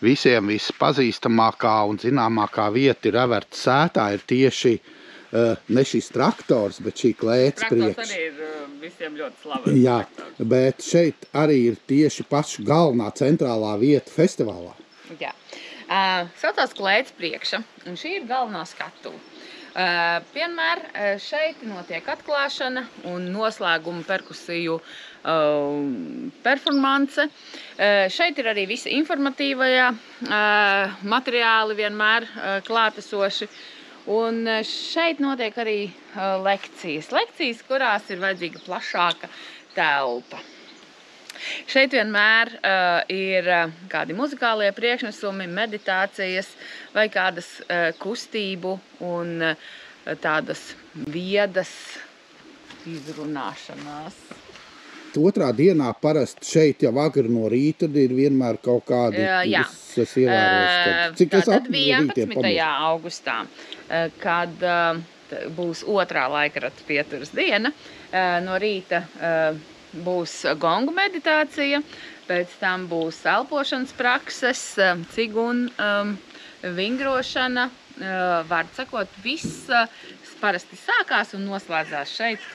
visiem vispazīstamākā un zināmākā vieta ir Everta sētā, ir tieši ne šis traktors, bet šī klēts priekš. Traktors arī ir visiem ļoti slavens. Jā, bet šeit arī ir tieši paša galvenā centrālā vieta festivālā. Jā. Saucās klēts priekša, un šī ir galvenā skatuve. Vienmēr šeit notiek atklāšana un noslēguma perkusiju performance. Šeit ir arī visi informatīvajā materiāli vienmēr klātesoši. Un šeit notiek arī lekcijas, kurās ir vajadzīga plašāka telpa. Šeit vienmēr ir kādi muzikālie priekšnesumi, meditācijas vai kādas kustību un tādas viedas izrunāšanās. Otrā dienā parasti šeit jau agri no rīta ir vienmēr kaut kādi, es ievēros, cik es Tātad 11. augustā, kad būs otrā laikrata pieturas diena, no rīta būs gongu meditācija, pēc tam būs elpošanas prakses, cigunu vingrošana, vārdu sakot, viss parasti sākās un noslēdzās šeit.